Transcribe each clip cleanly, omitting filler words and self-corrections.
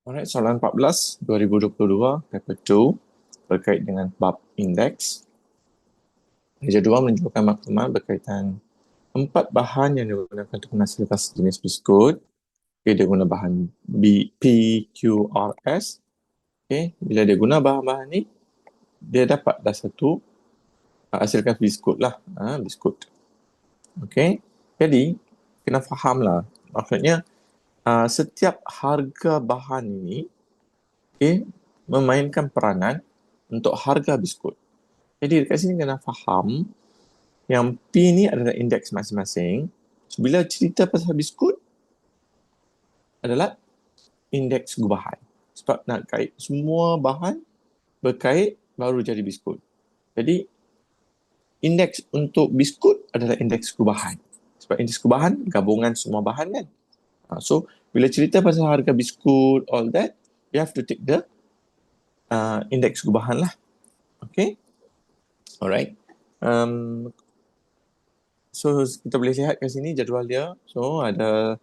Alright, soalan 14 2022 paper 2 berkait dengan bab indeks. Meja 2 menunjukkan maklumat berkaitan 4 bahan yang digunakan untuk menghasilkan sejenis biskut. Okay, dia guna bahan P, Q, R, S. Okay, bila dia guna bahan-bahan ni, dia dapat dah satu hasilkan biskut lah. Biskut. Okay, jadi kena faham lah. Maksudnya, setiap harga bahan ini memainkan peranan untuk harga biskut. Jadi dekat sini kena faham yang P ni adalah indeks masing-masing. So, bila cerita pasal biskut adalah indeks gubahan. Sebab nak kait semua bahan berkait baru jadi biskut. Jadi indeks untuk biskut adalah indeks gubahan. Sebab indeks gubahan gabungan semua bahan kan. So bila cerita pasal harga biskut, all that, you have to take the indeks gubahan lah. Okay. Alright. So kita boleh lihat kat sini jadual dia. So ada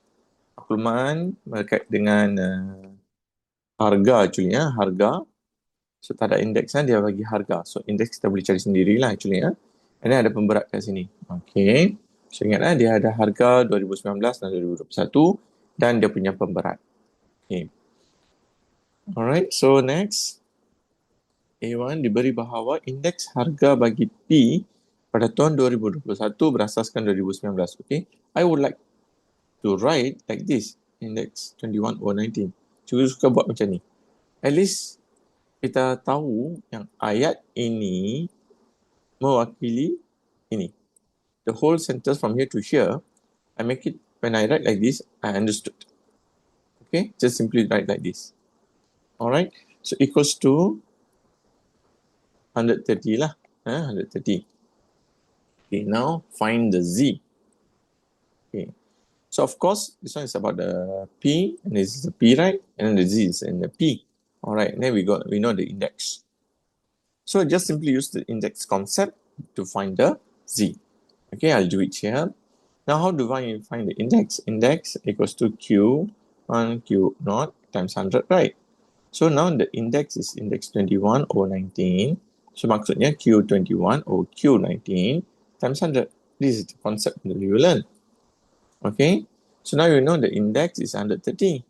makluman berkait dengan harga actually harga. So tak ada indeks dia bagi harga. So indeks kita boleh cari sendirilah actually And then ada pemberat kat sini. Okay. So ingatlah dia ada harga 2019 dan 2021 dan dia punya pemberat. Okay. Alright, so next. A1 diberi bahawa indeks harga bagi P pada tahun 2021 berasaskan 2019. Okay. I would like to write like this. Index 21/19. Cuba suka buat macam ni. At least kita tahu yang ayat ini mewakili ini. The whole sentence from here to here, I make it, when I write like this, I understood. Okay, just simply write like this. Alright, so equals to 130 lah. 130. Okay, now find the Z. Okay, so of course, this one is about the P, and this is the P, right? And then the Z is in the P. Alright, then we know the index. So just simply use the index concept to find the Z. Okay, I'll do it here. Now, how do I find the index? Index equals to Q1 Q0 times 100, right? So now the index is index 21/19. So maksudnya Q21/Q19 times 100. This is the concept that we will learn. Okay, so now you know the index is 130.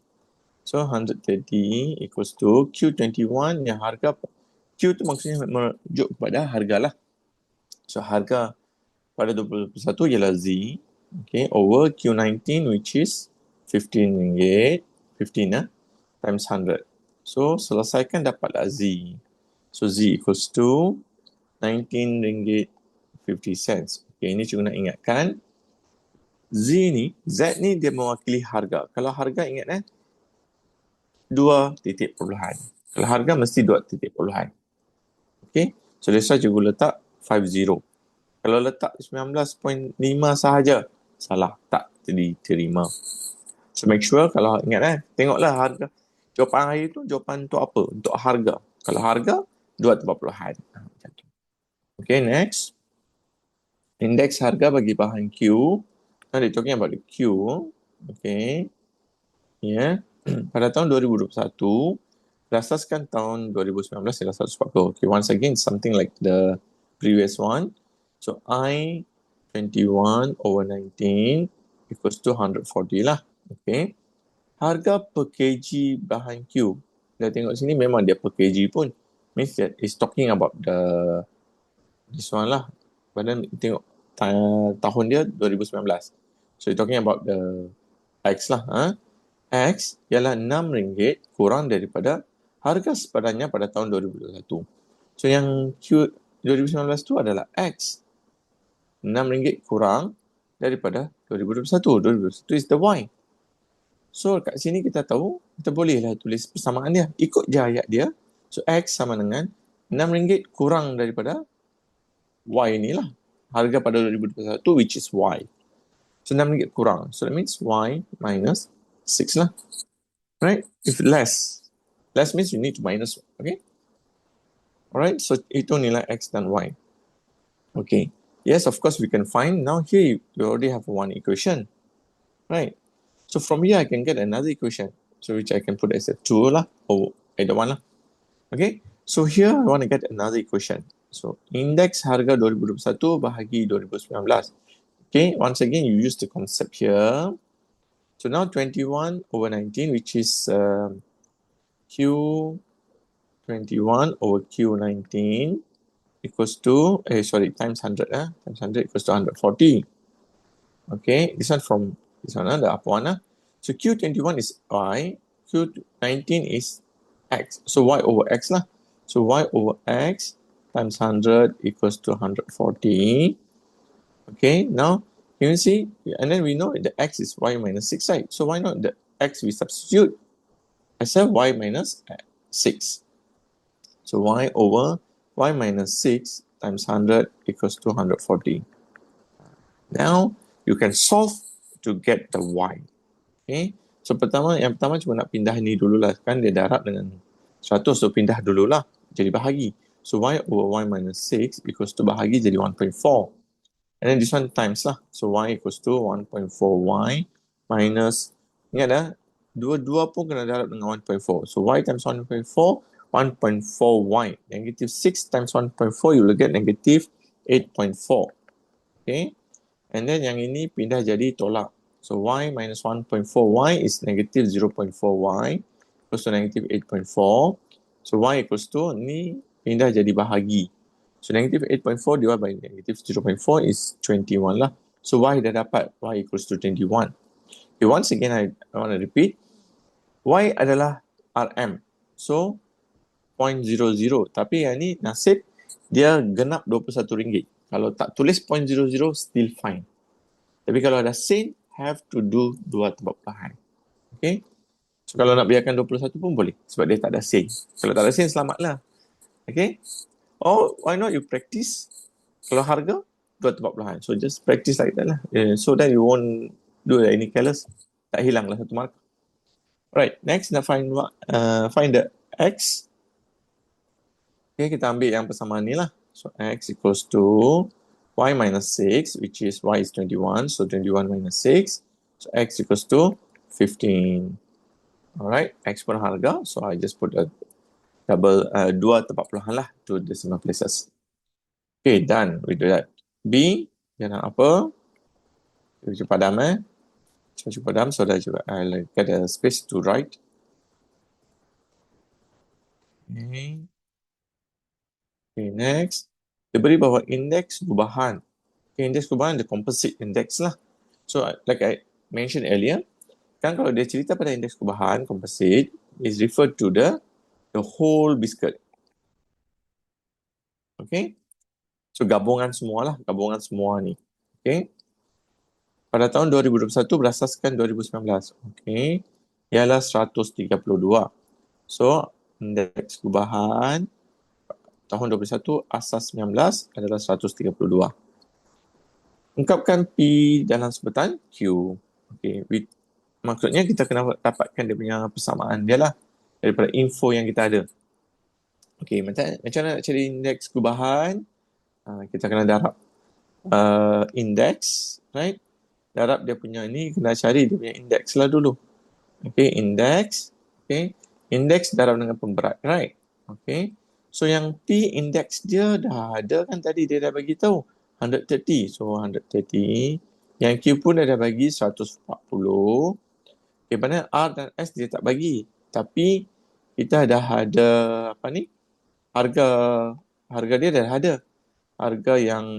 So 130 equals to Q21 yang harga Q tu maksudnya merujuk kepada harga lah. So harga pada 2021 ialah Z, okay, over Q19 which is 15 ringgit, 15 times 100. So selesaikan dapatlah Z. So Z equals to 19 ringgit 50 cents. Okay, ini cikgu nak ingatkan Z ni dia mewakili harga. Kalau harga ingat 2 titik perpuluhan. Kalau harga mesti 2 titik perpuluhan. Okay, so that's why cikgu letak 50. Kalau letak 19.5 sahaja, salah, tak diterima. So make sure kalau ingat tengoklah harga. Jawapan hari tu, jawapan untuk apa? Untuk harga. Kalau harga, 2/40. Okay, next. Indeks harga bagi bahan Q. Now they're talking about the Q. Okay. Yeah. Pada tahun 2021, berasaskan tahun 2019 ialah 140. Okay, once again, something like the previous one. So, I 21/19 equals to 140 lah. Okay. Harga per kg bahan Q. Kita tengok sini memang dia per kg pun. Means that it's talking about this one lah. Padahal tengok tahun dia 2019. So, you're talking about the X lah. X ialah RM6 kurang daripada harga sepadannya pada tahun 2021. So, yang Q 2019 tu adalah X. RM6 kurang daripada 2021. 2021 is the Y. So, kat sini kita tahu, kita bolehlah tulis persamaan dia. Ikut je ayat dia. So, X sama dengan RM6 kurang daripada Y ni lah. Harga pada 2021 which is Y. So, RM6 kurang. So, that means Y minus 6 lah. Right? If less. Less means you need to minus. Okay? Alright, so itu nilai X dan Y. Okay. Yes, of course, we can find. Now here, you already have one equation. Right? So from here, I can get another equation. So which I can put as a 2 lah, or either one lah. Okay, so here I want to get another equation. So index harga 2021 bahagi 2019. Okay, once again you use the concept here. So now 21 over 19, which is Q21 over Q19 equals to, times 100, times 100 equals to 140. Okay, this one from this one, the upper one. So Q21 is Y, Q19 is X. So Y over X lah. So Y over X times 100 equals to 140. Okay, now you can see, and then we know the X is Y minus 6, right? So why not the X we substitute as a Y minus 6. So Y over Y minus 6 times 100 equals to 140. Now, you can solve to get the Y. Okay. So yang pertama cuma nak pindah ni dululah. Kan dia darab dengan 100, so pindah dululah. Jadi bahagi. So Y over Y minus 6 equals to bahagi jadi 1.4. And then this one times lah. So Y equals to 1.4Y minus, ingat dah, dua-dua pun kena darab dengan 1.4. So Y times 1.4, 1.4Y. Negative 6 times 1.4, you will get negative 8.4. Okay. And then yang ini pindah jadi tolak. So Y minus 1.4Y is negative 0.4Y equals to negative 8.4. So Y equals to, ni pindah jadi bahagi. So negative 8.4 divided by negative 0.4 is 21 lah. So Y dah dapat, Y equals to 21. Okay, once again I want to repeat. Y adalah RM. So 0.00. Tapi yang ni nasib dia genap RM21. Kalau tak tulis 0.00 still fine. Tapi kalau ada sen, have to do dua tempat pelahan. Okay. So kalau nak biarkan 21 pun boleh. Sebab dia tak ada sen. Kalau tak ada sen, selamatlah. Okay. Or why not you practice. Kalau harga, dua tempat pelahan. So just practice like that lah. So that you won't do any careless. Tak hilang lah satu mark. Right. Next, nak find the X. Okay, kita ambil yang persamaan ni lah. So X equals to Y minus 6, which is Y is 21, so 21 minus 6. So X equals to 15. Alright, X pun harga, so I just put a double, dua tempat puluhan lah to decimal places. Okay, done with that. B, dia nak apa? Cuba padam Cuba padam, so that I'll get a space to write. Okay. Okay, next. Dia beri bahawa indeks perubahan. Okay, indeks perubahan, the composite index lah. So, like I mentioned earlier, kan kalau dia cerita pada indeks perubahan, composite, is referred to the whole biscuit. Okay? So, gabungan semua ni. Okay? Pada tahun 2021 berasaskan 2019. Okay? Ialah 132. So, indeks perubahan tahun 2021 asas 19 adalah 132. Ungkapkan P dalam sebutan Q. Okay, maksudnya kita kena dapatkan dia punya persamaan dia lah daripada info yang kita ada. Okay, macam mana nak cari indeks perubahan? Kita kena darab indeks, right? Darab dia punya ni, kena cari dia punya indeks lah dulu. Okay, indeks. Okay, indeks darab dengan pemberat, right? Okay. So yang P index dia dah ada kan tadi dia dah bagi tahu 130. So 130. Yang Q pun dah bagi 140. Okay, mana R dan S dia tak bagi. Tapi kita dah ada apa ni? Harga dia dah ada. Harga yang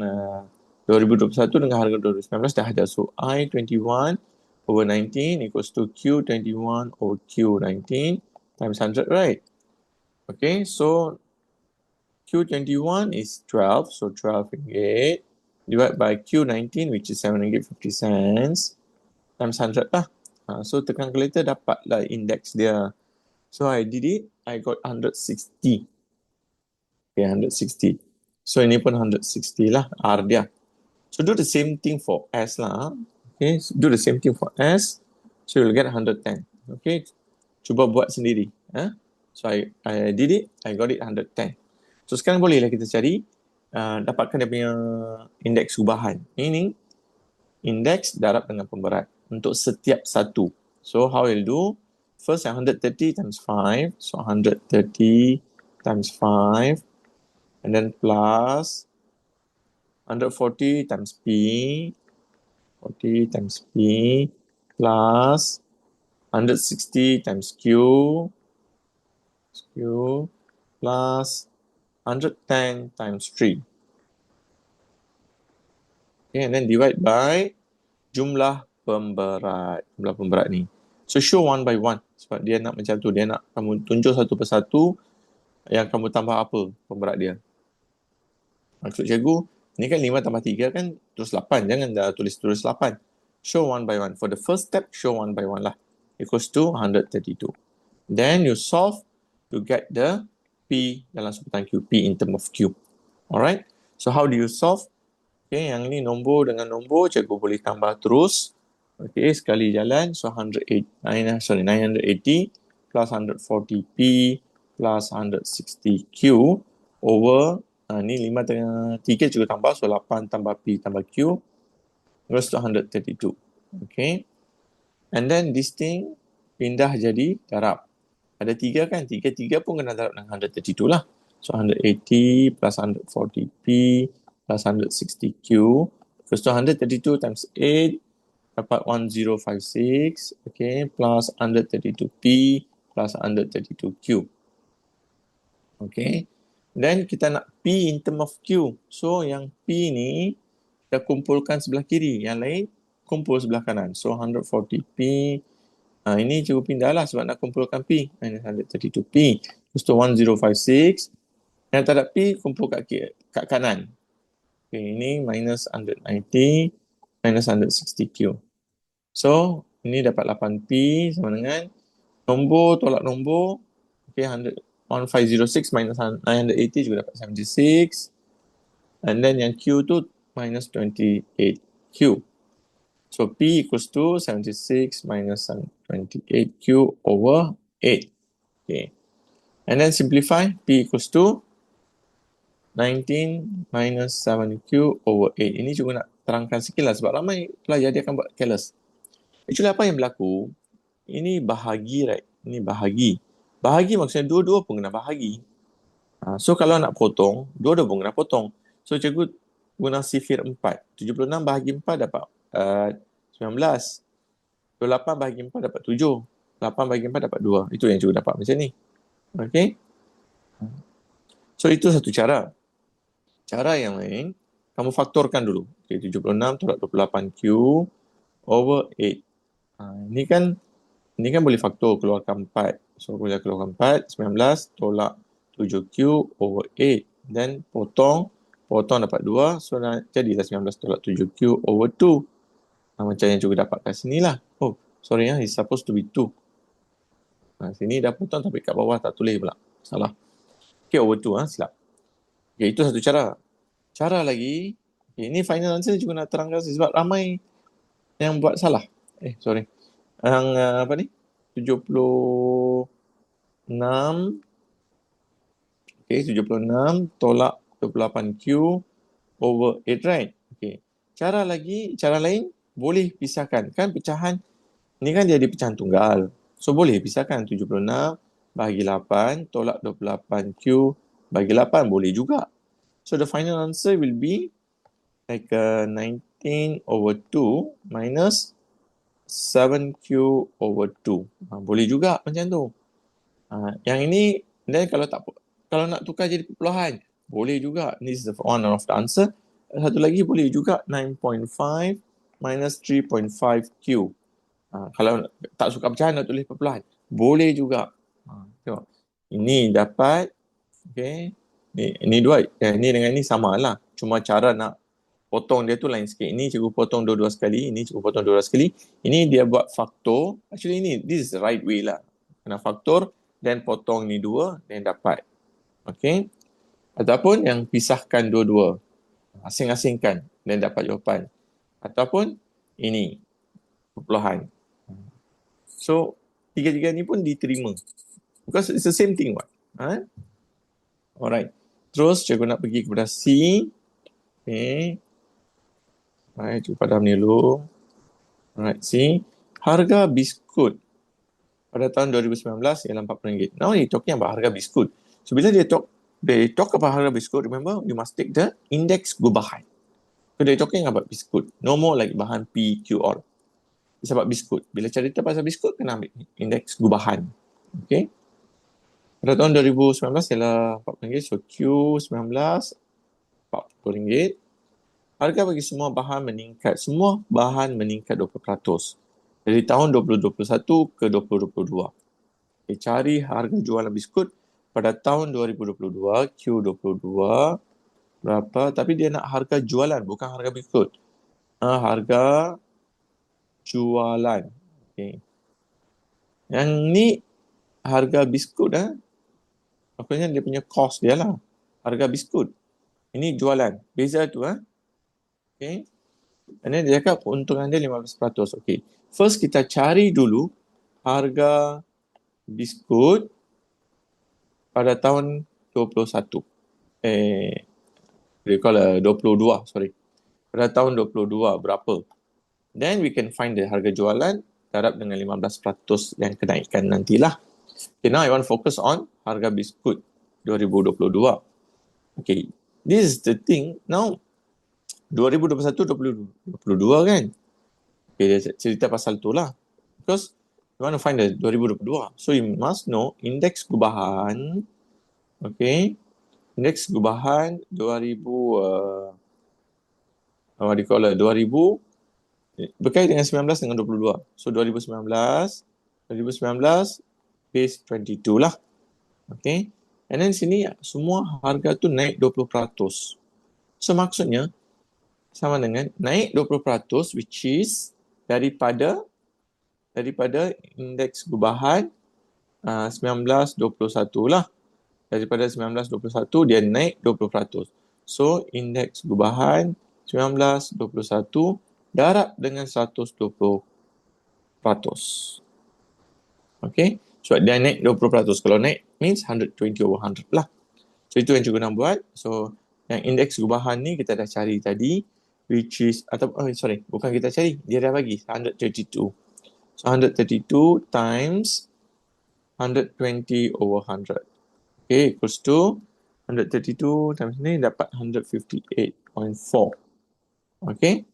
2021 dengan harga 2019 dah ada. So I21 over 19 equals to Q21 over Q19 times 100, right? Okay, so Q21 is 12, so 12 ringgit divided by Q19, which is 7 ringgit 50 cents times 100 lah. So tekan calculator dapatlah index dia. So I did it, I got 160. Okay, 160. So ini pun 160 lah R dia. So do the same thing for S lah. Okay, so do the same thing for S. So you'll get 110. Okay, cuba buat sendiri. So I did it, I got it 110. So sekarang bolehlah kita cari dapatkan dia punya indeks perubahan. Ini indeks darab dengan pemberat untuk setiap satu. So how we'll do, First, 130 times 5. So 130 times 5. And then plus 140 times P. 40 times P. Plus 160 times Q. Q. Plus 110 times 3. Okay, and then divide by jumlah pemberat. Jumlah pemberat ni. So show one by one. Sebab dia nak macam tu. Dia nak kamu tunjuk satu persatu yang kamu tambah apa pemberat dia. Maksud cikgu, ni kan 5 tambah 3 kan terus 8. Jangan dah tulis 8. Show one by one. For the first step, show one by one lah. Equals to 132. Then you solve to get the P dalam sebutan Q. P in term of Q. Alright. So how do you solve? Okay, yang ni nombor dengan nombor cikgu boleh tambah terus. Okay, sekali jalan. So 980 plus 140P plus 160Q over ni 5 dengan 3 cikgu tambah. So 8 tambah P tambah Q equals to 132. Okay. And then this thing pindah jadi darab. Ada 3 kan? 3 pun kena darab dengan 132 lah. So 180 plus 140P plus 160Q equals to 132 times 8 dapat 1056, okay, plus 132P plus 132Q. Okay. Then kita nak P in term of Q. So yang P ni kita kumpulkan sebelah kiri. Yang lain kumpul sebelah kanan. So 140P. Ini cikgu pindah lah sebab nak kumpulkan P. Minus 132P. Equals to 1056. Yang tak ada P kumpul kat kanan. Okay, ini minus 190 minus 160Q. So, ini dapat 8P sama dengan nombor tolak nombor. Okay, 1506 minus 980 juga dapat 76. And then yang Q tu minus 28Q. So, P equals to 76 minus 28Q over 8. Okay. And then simplify. P equals to 19 minus 7Q over 8. Ini juga nak terangkan sikit lah sebab ramai pelajar dia akan buat careless. Actually apa yang berlaku, ini bahagi, right? Ini bahagi. Bahagi maksudnya dua-dua pun kena bahagi. So kalau nak potong, dua-dua pun kena potong. So cikgu guna sifir 4. 76 bahagi 4 dapat 19. 28 bahagi 4 dapat 7. 8 bahagi 4 dapat 2. Itu yang cikgu dapat macam ni. Okay? So itu satu cara. Cara yang lain, kamu faktorkan dulu. Okay, 76 tolak 28Q over 8. Ini kan boleh faktor, keluarkan 4. So, boleh keluarkan 4. 19 tolak 7Q over 8. Then, potong dapat 2. So, jadilah 19 tolak 7Q over 2. Macam yang juga dapat kat sini lah. Oh, sorry ya. It's supposed to be 2. Sini dah potong tapi kat bawah tak tulis pula. Salah. Okay, over 2. Silap. Okay, itu satu cara. Cara lagi, okay, ini final answer juga nak terangkan sebab ramai yang buat salah. Sorry. Yang apa ni? 76. Okay, 76 tolak 28Q over 8, right? Okay. Cara lain boleh pisahkan. Kan pecahan, ni kan jadi pecahan tunggal. So, boleh pisahkan 76 bagi 8 tolak 28Q bagi 8. Boleh juga. So, the final answer will be like 19 over 2 minus 7Q over 2. Boleh juga macam tu. Yang ini, dan kalau nak tukar jadi perpuluhan, boleh juga. This is one of the answer. Satu lagi boleh juga 9.5 minus 3.5Q. Kalau tak suka pecahan nak tulis perpuluhan, boleh juga. Tengok. Ini dapat, okay. Ini dua, ini dengan ini sama lah. Cuma cara nak potong dia tu lain sikit. Ini cikgu potong dua-dua sekali. Ini cikgu potong dua-dua sekali. Ini dia buat faktor. Actually this is the right way lah. Kena faktor, then potong ni dua, then dapat. Okay. Ataupun yang pisahkan dua-dua. Asing-asingkan, then dapat jawapan. Ataupun ini, perpuluhan. So, tiga-tiga ni pun diterima. Because it's the same thing, what? Alright. Terus, cikgu nak pergi kepada C. Okay. Alright, cikgu padam ni dulu. Alright, C. Harga biskut pada tahun 2019 ialah RM40. Now you're talking about harga biskut. So bila they talk about harga biskut, remember you must take the index gubahan. So they're talking about biskut. No more like bahan P, Q, R. It's about biskut. Bila cerita pasal biskut, kena ambil indeks gubahan. Okay. Pada tahun 2019 ialah RM40. So Q19 RM40. Harga bagi semua bahan meningkat. Semua bahan meningkat 20%. Dari tahun 2021 ke 2022. Okay, cari harga jualan biskut pada tahun 2022, Q22 berapa. Tapi dia nak harga jualan, bukan harga biskut. Harga jualan. Okay. Yang ni harga biskut maknanya dia punya cost dia lah. Harga biskut. Ini jualan. Beza tu Okay. And then dia cakap keuntungan dia 15%. Okay. First kita cari dulu harga biskut pada tahun 21. Dia call 22, sorry. Pada tahun 22 berapa? Then we can find the harga jualan darab dengan 15% yang kenaikan nantilah. Okay, now I want to focus on harga biskut 2022. Okay, this is the thing. Now, 2021-2022 kan? Okay, dia cerita pasal tu lah. Because you want to find the 2022. So, you must know indeks gubahan. Okay, indeks gubahan 2000 berkait dengan 19 dengan 22. So 2019 base 22 lah. Okay. And then sini semua harga tu naik 20%. So maksudnya sama dengan naik 20% which is daripada indeks gubahan 1921 lah. Daripada 1921 dia naik 20%. So indeks gubahan 1921 darab dengan 120%. Okay. So dia naik 20%. Kalau naik means 120/100 lah. So itu yang cikgu nak buat. So yang indeks gubahan ni kita dah cari tadi. Which is, bukan kita cari. Dia dah bagi 132. So 132 times 120/100. Okay, equals to 132 times ni dapat 158.4. Okay.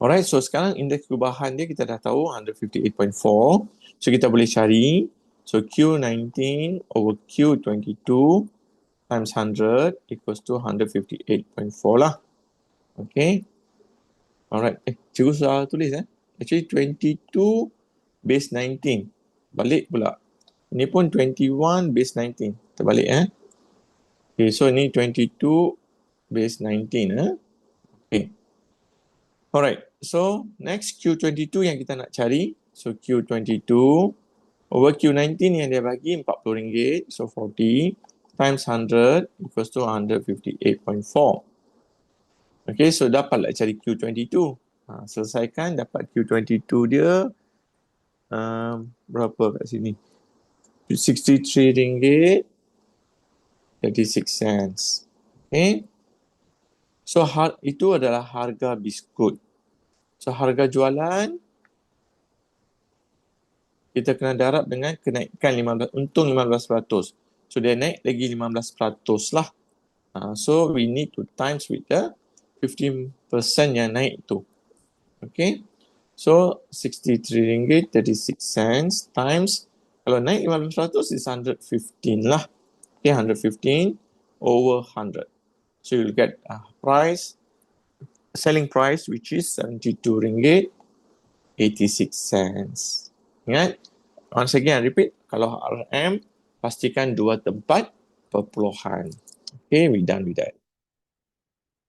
Alright, so sekarang indeks gubahan dia kita dah tahu 158.4. So kita boleh cari. So Q19 over Q22 times 100 equals to 158.4 lah. Okay. Alright, cikgu sudah tulis Actually 22 base 19. Balik pula. Ini pun 21 base 19. Terbalik Okay, so ini 22 base 19 Okay. Alright, so next Q22 yang kita nak cari. So Q22 over Q19 yang dia bagi RM40. So 40 times 100 equals to 158.4. Okay, so dapatlah cari Q22. Selesaikan, dapat Q22 dia berapa kat sini? RM63.36. Okay. So itu adalah harga biskut. So harga jualan kita kena darab dengan kenaikan 15, untung 15%. So dia naik lagi 15% lah. So we need to times with the 15% yang naik tu. Okay. So RM63.36 times, kalau naik 15% is 115 lah. Okay, 115 over 100. So you'll get a selling price which is RM72.86. Ingat, once again repeat, kalau RM pastikan 2 tempat perpuluhan. Okay, we done with that.